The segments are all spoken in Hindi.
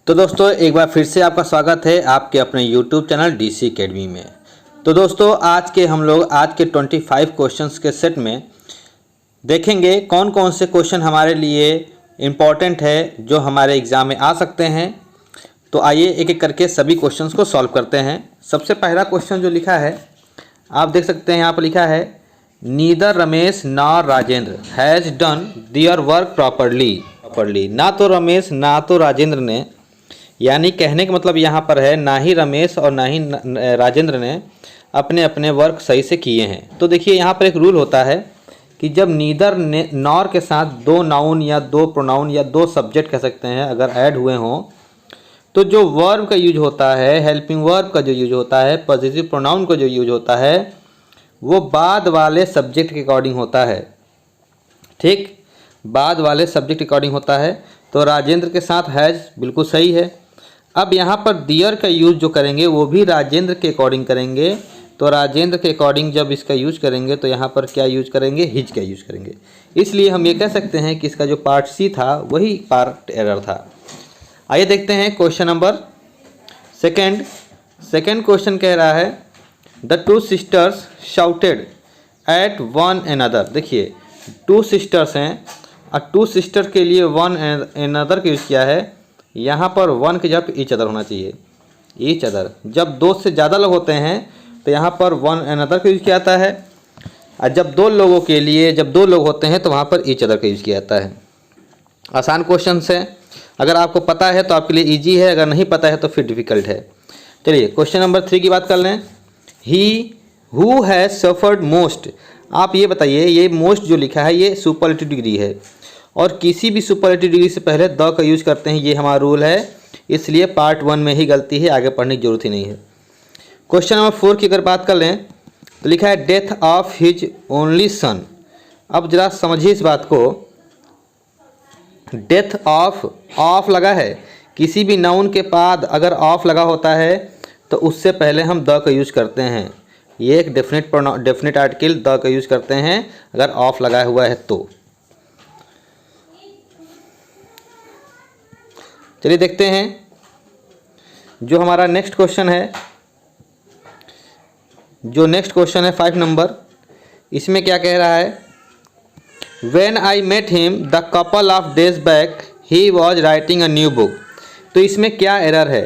तो दोस्तों एक बार फिर से आपका स्वागत है आपके अपने YouTube चैनल DC अकेडमी में। तो दोस्तों आज के 25 क्वेश्चंस के सेट में देखेंगे कौन कौन से क्वेश्चन हमारे लिए इम्पॉर्टेंट है जो हमारे एग्ज़ाम में आ सकते हैं। तो आइए एक एक करके सभी क्वेश्चंस को सॉल्व करते हैं। सबसे पहला क्वेश्चन जो लिखा है आप देख सकते हैं, यहाँ पर लिखा है neither Ramesh nor Rajendra has done their work properly. ना तो रमेश ना तो राजेंद्र ने, यानी कहने का मतलब यहाँ पर है ना ही रमेश और ना ही राजेंद्र ने अपने अपने वर्क सही से किए हैं। तो देखिए यहाँ पर एक रूल होता है कि जब नीदर नॉर के साथ दो नाउन या दो प्रोनाउन या दो सब्जेक्ट कह सकते हैं अगर ऐड हुए हों तो जो वर्ब का यूज होता है, हेल्पिंग वर्ब का जो यूज होता है, पॉजिटिव प्रोनाउन का जो यूज होता है वो बाद वाले सब्जेक्ट के अकॉर्डिंग होता है। ठीक, बाद वाले सब्जेक्ट के अकॉर्डिंग होता है। तो राजेंद्र के साथ हैज़ बिल्कुल सही है। अब यहाँ पर दियर का यूज़ जो करेंगे वो भी राजेंद्र के अकॉर्डिंग करेंगे। तो राजेंद्र के अकॉर्डिंग जब इसका यूज करेंगे तो यहाँ पर क्या यूज करेंगे, हिज का यूज करेंगे। इसलिए हम ये कह सकते हैं कि इसका जो पार्ट सी था वही पार्ट एरर था। आइए देखते हैं क्वेश्चन नंबर सेकंड क्वेश्चन कह रहा है the two sisters shouted at one another. देखिए टू सिस्टर्स हैं और टू सिस्टर के लिए वन एनदर का यूज़ किया है। यहाँ पर वन के जब ईच अदर होना चाहिए, ईच अदर। जब दो से ज़्यादा लोग होते हैं तो यहाँ पर वन एनदर का यूज़ किया जाता है, और जब दो लोगों के लिए जब दो लोग होते हैं तो वहाँ पर ईच अदर का यूज़ किया जाता है। आसान क्वेश्चन है, अगर आपको पता है तो आपके लिए ईजी है, अगर नहीं पता है तो फिर डिफ़िकल्ट है। चलिए क्वेश्चन नंबर 3 की बात कर लें। He who has suffered most. आप ये बताइए, ये मोस्ट जो लिखा है ये सुपरलेटिव डिग्री है और किसी भी सुपरलेटिव डिग्री से पहले द का यूज़ करते हैं, ये हमारा रूल है। इसलिए पार्ट 1 में ही गलती है, आगे पढ़ने की जरूरत ही नहीं है। क्वेश्चन नंबर 4 की अगर बात कर लें तो लिखा है death of his only son. अब जरा समझिए इस बात को, डेथ ऑफ लगा है, किसी भी नाउन के बाद अगर ऑफ लगा होता है तो उससे पहले हम द का यूज़ करते हैं। ये एक डेफिनेट आर्टिकल द का यूज़ करते हैं अगर ऑफ लगा हुआ है तो। चलिए देखते हैं जो हमारा नेक्स्ट क्वेश्चन है। जो नेक्स्ट क्वेश्चन है 5 नंबर, इसमें क्या कह रहा है When I met him the couple of days back he was writing a new book। तो इसमें क्या एरर है,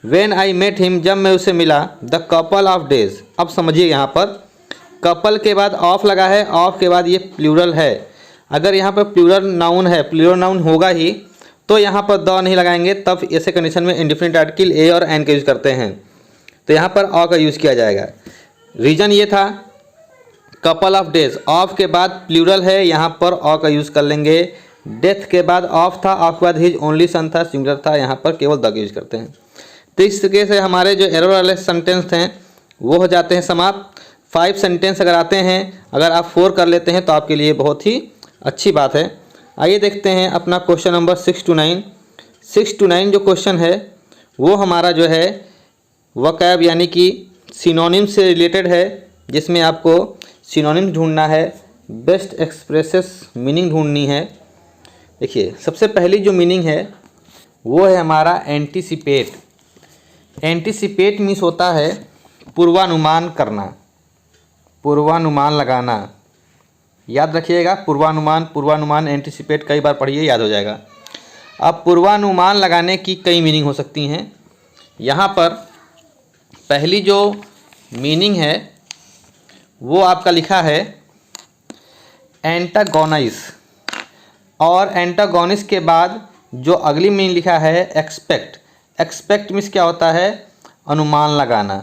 When I met him जब मैं उसे मिला, the couple of days। अब समझिए यहाँ पर कपल के बाद ऑफ लगा है, ऑफ के बाद ये प्लूरल है। अगर यहाँ पर प्लूरल नाउन है, प्लूरल नाउन होगा ही तो यहाँ पर द नहीं लगाएंगे, तब ऐसे कंडीशन में इंडिफिनिट आर्टिकल ए और एन का यूज़ करते हैं। तो यहाँ पर अ का यूज़ किया जाएगा। रीज़न ये था कपल ऑफ डेज, ऑफ के बाद प्लूरल है, यहाँ पर अ का यूज़ कर लेंगे। डेथ के बाद ऑफ था, ऑफ के बाद हिज ओनली सन था, सिंगुलर था, यहाँ पर केवल द का यूज़ करते हैं। तो इस तरीके से हमारे जो एरर वाले सेंटेंस हैं वो हो जाते हैं समाप्त। 5 सेंटेंस अगर आते हैं, अगर आप 4 कर लेते हैं तो आपके लिए बहुत ही अच्छी बात है। आइए देखते हैं अपना क्वेश्चन नंबर 6 to 9। 6 to 9 जो क्वेश्चन है वो हमारा जो है वोकैब यानी कि सिनोनिम से रिलेटेड है, जिसमें आपको सिनोनिम ढूंढना है, बेस्ट एक्सप्रेसेस मीनिंग ढूंढनी है। देखिए सबसे पहली जो मीनिंग है वो है हमारा एंटीसिपेट। एंटीसिपेट मीन्स होता है पूर्वानुमान करना, पूर्वानुमान लगाना। याद रखिएगा पूर्वानुमान एंटीसिपेट कई बार पढ़िए, याद हो जाएगा। अब पूर्वानुमान लगाने की कई मीनिंग हो सकती हैं। यहाँ पर पहली जो मीनिंग है वो आपका लिखा है एंटागोनाइज, और एंटागोनिस के बाद जो अगली मीनिंग लिखा है एक्सपेक्ट। एक्सपेक्ट मीन्स क्या होता है, अनुमान लगाना।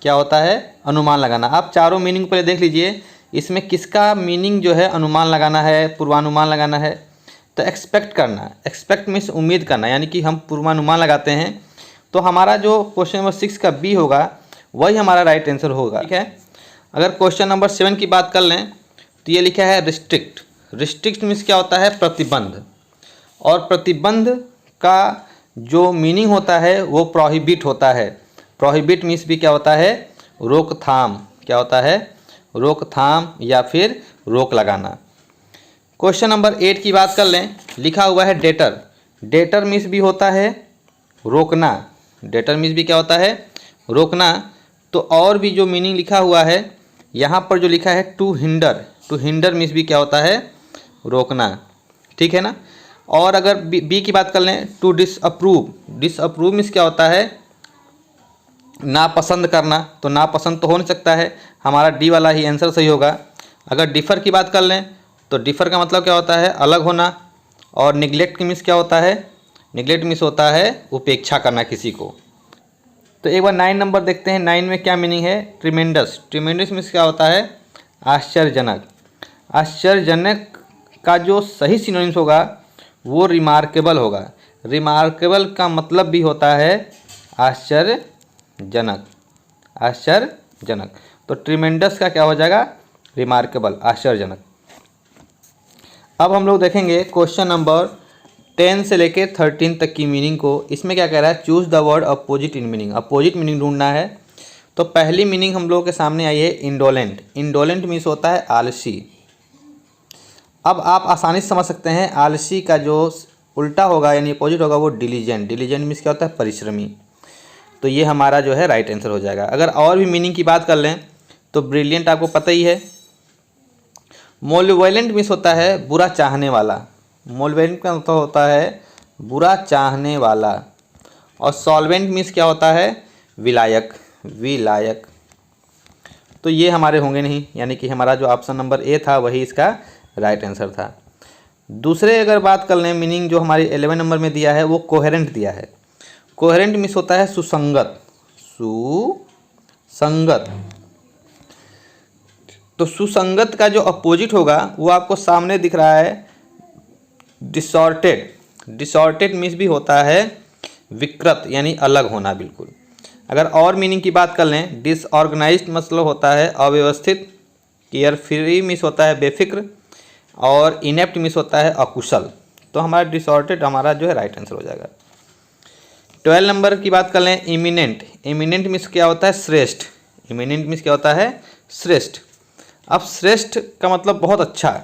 क्या होता है, अनुमान लगाना। आप चारों मीनिंग पहले देख लीजिए, इसमें किसका मीनिंग जो है अनुमान लगाना है, पूर्वानुमान लगाना है। तो एक्सपेक्ट करना, एक्सपेक्ट मीन्स उम्मीद करना, यानी कि हम पूर्वानुमान लगाते हैं। तो हमारा जो क्वेश्चन नंबर 6 का बी होगा वही हमारा राइट आंसर होगा। ठीक है। अगर क्वेश्चन नंबर 7 की बात कर लें तो ये लिखा है रिस्ट्रिक्ट। रिस्ट्रिक्ट मीन्स क्या होता है, प्रतिबंध। और प्रतिबंध का जो मीनिंग होता है वो प्रोहिबिट होता है। प्रोहिबिट मीन्स भी क्या होता है, रोकथाम। क्या होता है, रोकथाम या फिर रोक लगाना। क्वेश्चन नंबर 8 की बात कर लें, लिखा हुआ है डेटर। डेटर मीन्स भी होता है रोकना, डेटर मीन्स भी क्या होता है, रोकना। तो और भी जो मीनिंग लिखा हुआ है यहाँ पर जो लिखा है टू हिंडर मीन्स भी क्या होता है, रोकना, ठीक है ना। और अगर बी की बात कर लें, टू डिसअप्रूव मीन्स क्या होता है, नापसंद करना। तो नापसंद तो हो नहीं सकता है, हमारा डी वाला ही आंसर सही होगा। अगर डिफ़र की बात कर लें तो डिफ़र का मतलब क्या होता है, अलग होना। और निगलेक्ट मीन्स क्या होता है, निगलेक्ट मीन्स होता है उपेक्षा करना किसी को। तो एक बार 9 नंबर देखते हैं, 9 में क्या मीनिंग है, ट्रिमेंडस मीन्स क्या होता है, आश्चर्यजनक। आश्चर्यजनक का जो सही सिनोनिम्स होगा वो रिमार्केबल होगा। रिमार्केबल का मतलब भी होता है आश्चर्यजनक, तो ट्रिमेंडस का क्या हो जाएगा, रिमार्केबल, आश्चर्यजनक। अब हम लोग देखेंगे क्वेश्चन नंबर 10 से लेके 13 तक की मीनिंग को। इसमें क्या कह रहा है, choose the word opposite in meaning, opposite meaning ढूंढना है। तो पहली मीनिंग हम लोगों के सामने आई है इंडोलेंट। इंडोलेंट मीन्स होता है आलसी। अब आप आसानी से समझ सकते हैं, आलसी का जो उल्टा होगा यानी अपोजिट होगा वो डिलीजेंट। डिलीजेंट मीन्स क्या होता है, परिश्रमी। तो ये हमारा जो है राइट आंसर हो जाएगा। अगर और भी मीनिंग की बात कर लें तो ब्रिलियंट आपको पता ही है। मोलिवेलेंट मीन्स होता है बुरा चाहने वाला। मोलिवेलेंट का मतलब होता है बुरा चाहने वाला। और सॉल्वेंट मीन्स क्या होता है, विलायक। तो ये हमारे होंगे नहीं, यानी कि हमारा जो ऑप्शन नंबर ए था वही इसका राइट आंसर था। दूसरे अगर बात कर लें मीनिंग जो हमारी 11 नंबर में दिया है वो कोहेरेंट दिया है। कोहेरेंट मीन्स होता है सुसंगत। तो सुसंगत का जो अपोजिट होगा वो आपको सामने दिख रहा है, डिसऑर्टेड मीन्स भी होता है विकृत यानी अलग होना बिल्कुल। अगर और मीनिंग की बात कर लें, डिसऑर्गेनाइज्ड मतलब होता है अव्यवस्थित। केयर फ्री मीन्स होता है बेफिक्र। और इनेप्ट मीन्स होता है अकुशल। तो हमारा डिसऑर्टेड हमारा जो है राइट आंसर हो जाएगा। 12 नंबर की बात कर लें, इमिनेंट मीन्स क्या होता है, श्रेष्ठ। इमिनेंट मीन्स क्या होता है, श्रेष्ठ। अब श्रेष्ठ का मतलब बहुत अच्छा,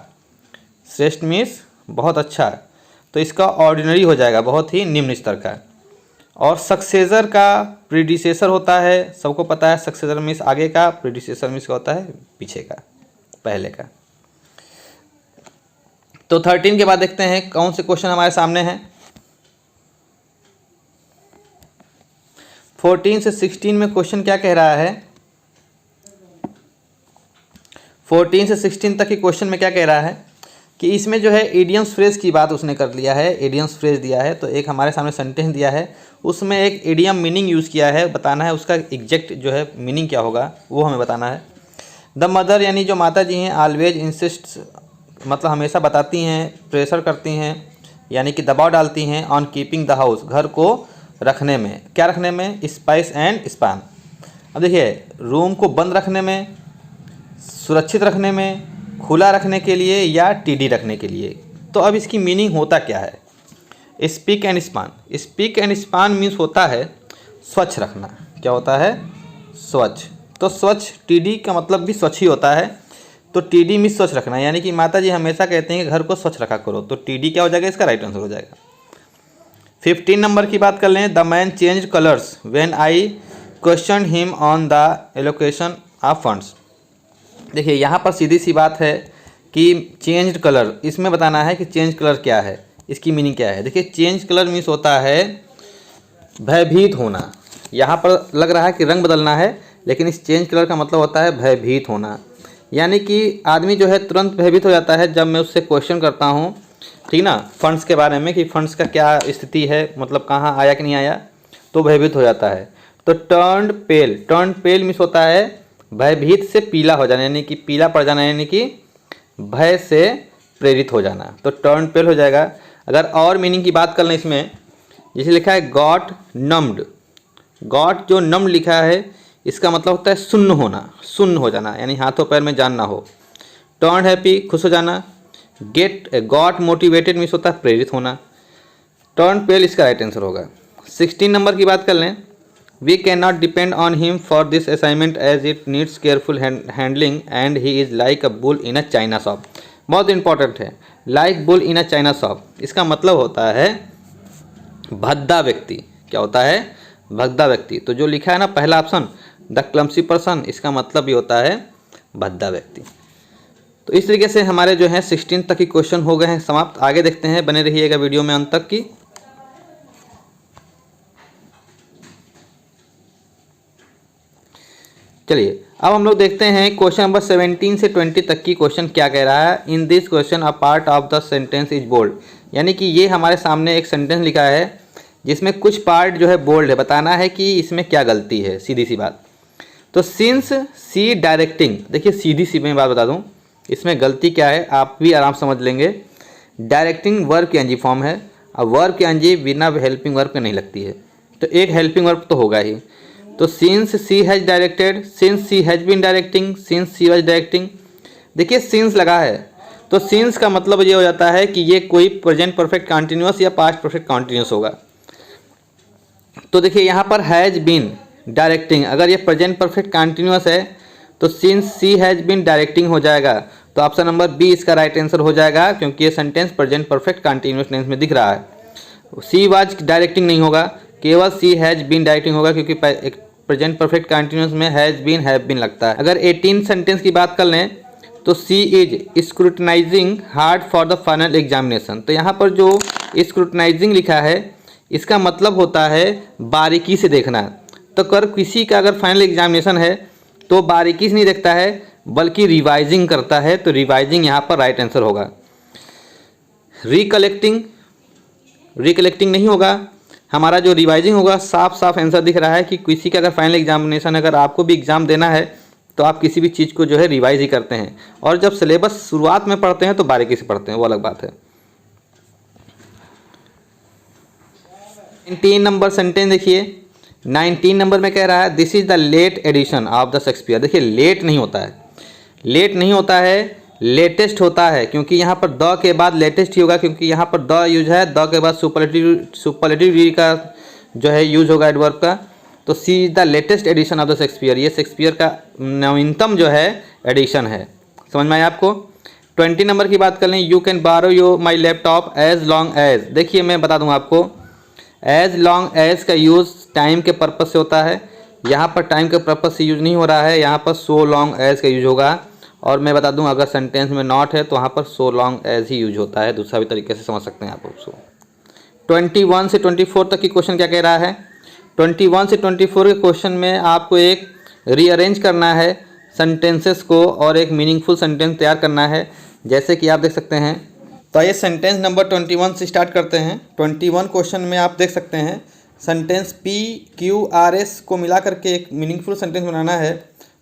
श्रेष्ठ मीन्स बहुत अच्छा। तो इसका ऑर्डिनरी हो जाएगा, बहुत ही निम्न स्तर का। और सक्सेसर का प्रीडिसेसर होता है, सबको पता है सक्सेसर मीन्स आगे का, प्रीडिसेसर मीन्स क्या होता है, पीछे का, पहले का। तो 13 के बाद देखते हैं कौन से क्वेश्चन हमारे सामने हैं। 14 से 16 में क्वेश्चन क्या कह रहा है, 14 से 16 तक के क्वेश्चन में क्या कह रहा है कि इसमें जो है इडियम्स फ्रेज की बात उसने कर लिया है। इडियम्स फ्रेज दिया है तो एक हमारे सामने सेंटेंस दिया है, उसमें एक इडियम मीनिंग यूज़ किया है, बताना है उसका एग्जैक्ट जो है मीनिंग क्या होगा वो हमें बताना है। द मदर यानी जो माता जी हैं, ऑलवेज इंसिस्ट मतलब हमेशा बताती हैं, प्रेशर करती हैं यानी कि दबाव डालती हैं, ऑन कीपिंग द हाउस घर को रखने में, क्या रखने में, स्पाइस एंड स्पान। अब देखिए, रूम को बंद रखने में, सुरक्षित रखने में, खुला रखने के लिए या टीडी रखने के लिए। तो अब इसकी मीनिंग होता क्या है, speak and span. Speak and span means होता है स्वच्छ रखना। क्या होता है, स्वच्छ। तो स्वच्छ, टीडी का मतलब भी स्वच्छ ही होता है। तो टीडी मीन्स स्वच्छ रखना, यानी कि माता जी हमेशा कहते हैं कि घर को स्वच्छ रखा करो। तो टीडी क्या हो जाएगा, इसका राइट आंसर हो जाएगा। 15 नंबर की बात कर लें, the man change colours when I question him on the allocation of funds. देखिए यहाँ पर सीधी सी बात है कि चेंज कलर, इसमें बताना है कि चेंज कलर क्या है, इसकी मीनिंग क्या है। देखिए चेंज कलर मीन्स होता है भयभीत होना। यहाँ पर लग रहा है कि रंग बदलना है, लेकिन इस चेंज कलर का मतलब होता है भयभीत होना। यानी कि आदमी जो है तुरंत भयभीत हो जाता है जब मैं उससे क्वेश्चन करता हूँ, ठीक ना, फंड्स के बारे में कि फंड्स का क्या स्थिति है, मतलब कहाँ आया कि नहीं आया, तो भयभीत हो जाता है। तो टर्न्ड पेल मीन्स होता है भयभीत से पीला हो जाना, यानी कि पीला पड़ जाना, यानी कि भय से प्रेरित हो जाना। तो टर्न पेल हो जाएगा। अगर और मीनिंग की बात कर लें, इसमें जैसे लिखा है गॉट नम्ड, गॉट जो नम्ड लिखा है इसका मतलब होता है सुन्न होना, सुन्न हो जाना, यानी हाथों पैर में जान ना हो। टर्न हैप्पी, खुश हो जाना। गॉट मोटिवेटेड मीन्स होता है प्रेरित होना। टर्न पेल इसका राइट आंसर होगा। 16 नंबर की बात कर लें, we can not depend on him for this assignment as it needs careful handling and he is like a bull in a china shop. बहुत इंपॉर्टेंट है, like bull in a china shop. इसका मतलब होता है भद्दा व्यक्ति। क्या होता है? भद्दा व्यक्ति। तो जो लिखा है ना पहला ऑप्शन द क्लमसी पर्सन, इसका मतलब भी होता है भद्दा व्यक्ति। तो इस तरीके से हमारे जो है 16 तक की क्वेश्चन हो गए हैं समाप्त। आगे देखते हैं, बने रहिएगा वीडियो में अंत तक की। चलिए अब हम लोग देखते हैं क्वेश्चन नंबर 17 से 20 तक की क्वेश्चन क्या कह रहा है। In this question a part of the sentence is bold, यानी कि ये हमारे सामने एक सेंटेंस लिखा है जिसमें कुछ पार्ट जो है बोल्ड है, बताना है कि इसमें क्या गलती है, सीधी सी बात। तो सिंस सी डायरेक्टिंग, देखिए सीधी सी मैं बात बता दूं, इसमें गलती क्या है आप भी आराम समझ लेंगे। डायरेक्टिंग वर्ब की एनजी फॉर्म है, अब वर्ब की एनजी बिना हेल्पिंग वर्ब के नहीं लगती है, तो एक हेल्पिंग वर्ब तो होगा ही। तो since she has directed, since she has been directing, since she was directing. देखिए सिंस लगा है, तो सिंस का मतलब ये हो जाता है कि ये कोई प्रेजेंट परफेक्ट कंटिन्यूअस या पास्ट परफेक्ट कंटिन्यूअस होगा। तो देखिए यहाँ पर हैज बीन डायरेक्टिंग, अगर ये प्रेजेंट परफेक्ट कंटिन्यूअस है तो since she has been directing हो जाएगा। तो ऑप्शन नंबर बी इसका राइट आंसर हो जाएगा, क्योंकि ये sentence present perfect continuous tense में दिख रहा है। सी वाज डायरेक्टिंग नहीं होगा, केवल सी हैज बीन डायरेक्टिंग होगा, क्योंकि एक प्रेजेंट परफेक्ट कंटिन्यूअस में हैज बीन हैव बीन लगता है। अगर 18 सेंटेंस की बात कर लें तो she is scrutinizing hard for the final examination. तो यहाँ पर जो स्क्रूटनाइजिंग लिखा है इसका मतलब होता है बारीकी से देखना। तो अगर किसी का अगर फाइनल एग्जामिनेशन है तो बारीकी से नहीं देखता है बल्कि रिवाइजिंग करता है, तो रिवाइजिंग यहाँ पर राइट आंसर होगा। रिकलेक्टिंग, रिकलेक्टिंग नहीं होगा, हमारा जो रिवाइजिंग होगा। साफ साफ आंसर दिख रहा है कि किसी का अगर फाइनल एग्जामिनेशन, अगर आपको भी एग्जाम देना है तो आप किसी भी चीज़ को जो है रिवाइज ही करते हैं, और जब सिलेबस शुरुआत में पढ़ते हैं तो बारीकी से पढ़ते हैं, वो अलग बात है। 19 नंबर सेंटेंस देखिए, 19 नंबर में कह रहा है this is the late edition of the Shakespeare. देखिए लेट नहीं होता है, लेट नहीं होता है, लेटेस्ट होता है, क्योंकि यहाँ पर द के बाद लेटेस्ट ही होगा, क्योंकि यहाँ पर द यूज है, द के बाद सुपरलेटिव डी का जो है यूज होगा एडवर्ब का। तो she is the latest edition of the Shakespeare, ये शेक्सपियर का नवीनतम जो है एडिशन है। समझ में आया आपको? 20 नंबर की बात कर लें, you can borrow your my laptop as long as. देखिए मैं बता दूँ आपको, एज लॉन्ग एज का यूज़ टाइम के पर्पज़ से होता है, यहाँ पर टाइम के पर्पज़ से यूज नहीं हो रहा है, यहाँ पर सो लॉन्ग एज का यूज होगा। और मैं बता दूं अगर सेंटेंस में नॉट है तो वहाँ पर सो लॉन्ग एज ही यूज होता है, दूसरा भी तरीके से समझ सकते हैं आप उसको। 21 से 24 तक की क्वेश्चन क्या कह रहा है? 21 से 24 के क्वेश्चन में आपको एक रीअरेंज करना है सेंटेंसेस को और एक मीनिंगफुल सेंटेंस तैयार करना है, जैसे कि आप देख सकते हैं। तो ये सेंटेंस नंबर 21 से स्टार्ट करते हैं। 21 क्वेश्चन में आप देख सकते हैं sentence P Q R S को मिला करके एक मीनिंगफुल सेंटेंस बनाना है।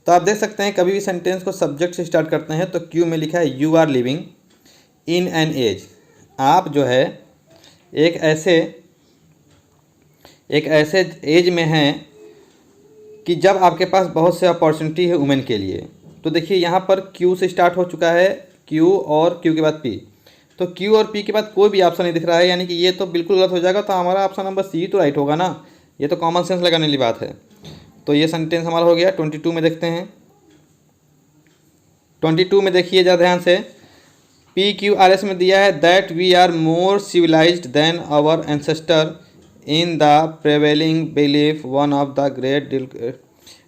तो आप देख सकते हैं कभी भी सेंटेंस को सब्जेक्ट से स्टार्ट करते हैं तो क्यू में लिखा है you are living in an age. आप जो है एक ऐसे एज में हैं कि जब आपके पास बहुत से अपॉर्चुनिटी है वुमेन के लिए। तो देखिए यहाँ पर क्यू से स्टार्ट हो चुका है, क्यू और क्यू के बाद पी। तो क्यू और पी के बाद कोई भी ऑप्शन नहीं दिख रहा है, यानी कि ये तो बिल्कुल गलत हो जाएगा। तो हमारा ऑप्शन नंबर सी तो राइट होगा ना, ये तो कॉमन सेंस लगाने वाली बात है। तो ये सेंटेंस हमारा हो गया। 22 में देखते हैं। 22 में देखिए ज़रा ध्यान से, पी क्यू आर एस में दिया है that we are more civilised than our ancestor in the prevailing belief one of the great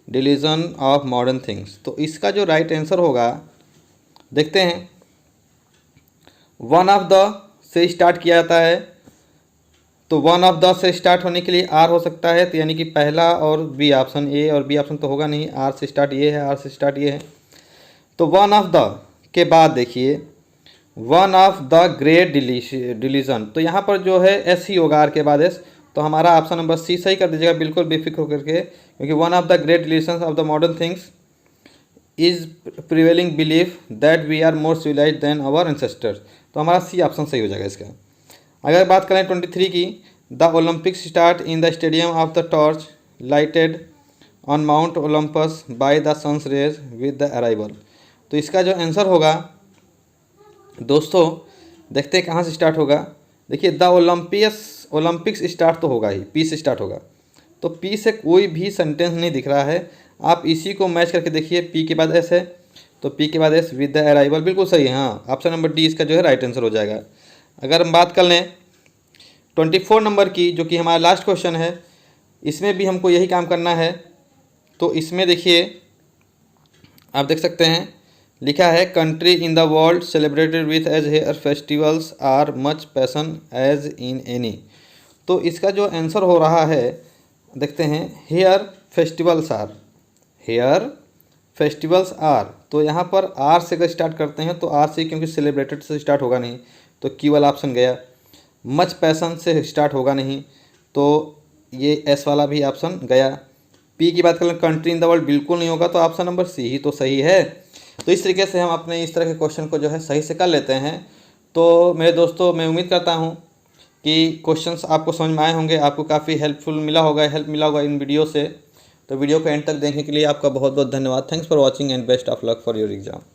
delusion of modern things. तो इसका जो राइट आंसर होगा देखते हैं। वन ऑफ द से स्टार्ट किया जाता है, तो वन ऑफ द से स्टार्ट होने के लिए आर हो सकता है, तो यानी कि पहला और बी ऑप्शन, ए और बी ऑप्शन तो होगा नहीं। आर से स्टार्ट ये है, आर से स्टार्ट ये है। तो वन ऑफ द के बाद देखिए one of the great delusion, तो यहाँ पर जो है एस ही होगा आर के बाद एस। तो हमारा ऑप्शन नंबर सी सही कर दीजिएगा बिल्कुल बेफिक्र होकर के, क्योंकि one of the great delusion of the modern things is prevailing belief that we are more civilised than our ancestors. तो हमारा सी ऑप्शन सही हो जाएगा इसका। अगर बात करें 23 की, the Olympics start in the stadium of the torch lighted on Mount Olympus by the sun's rays with the arrival. तो इसका जो आंसर होगा दोस्तों देखते हैं कहाँ से स्टार्ट होगा। देखिए द ओलंपिक्स स्टार्ट तो होगा ही, पी से स्टार्ट होगा। तो पी से कोई भी सेंटेंस नहीं दिख रहा है, आप इसी को मैच करके देखिए। पी के बाद एस है, तो पी के बाद एस विद द अराइवल बिल्कुल सही है। हाँ, ऑप्शन नंबर डी इसका जो है राइट आंसर हो जाएगा। अगर हम बात कर लें 24 नंबर की, जो कि हमारा लास्ट क्वेश्चन है, इसमें भी हमको यही काम करना है। तो इसमें देखिए आप देख सकते हैं लिखा है country in the world celebrated with as here festivals are much passion as in any. तो इसका जो आंसर हो रहा है देखते हैं, here festivals are, here festivals are. तो यहाँ पर आर से अगर स्टार्ट करते हैं तो आर से, क्योंकि सेलिब्रेटेड से स्टार्ट होगा नहीं तो की वाला ऑप्शन गया। मच पैसन से स्टार्ट होगा नहीं तो ये एस वाला भी ऑप्शन गया। पी की बात करें कंट्री इन द वर्ल्ड बिल्कुल नहीं होगा तो ऑप्शन नंबर सी ही तो सही है। तो इस तरीके से हम अपने इस तरह के क्वेश्चन को जो है सही से कर लेते हैं। तो मेरे दोस्तों मैं उम्मीद करता हूँ कि क्वेश्चंस आपको समझ में आए होंगे, आपको काफ़ी हेल्प मिला होगा इन वीडियो से। तो वीडियो को एंड तक देखने के लिए आपका बहुत बहुत धन्यवाद। Thanks for watching and best of luck for your exam.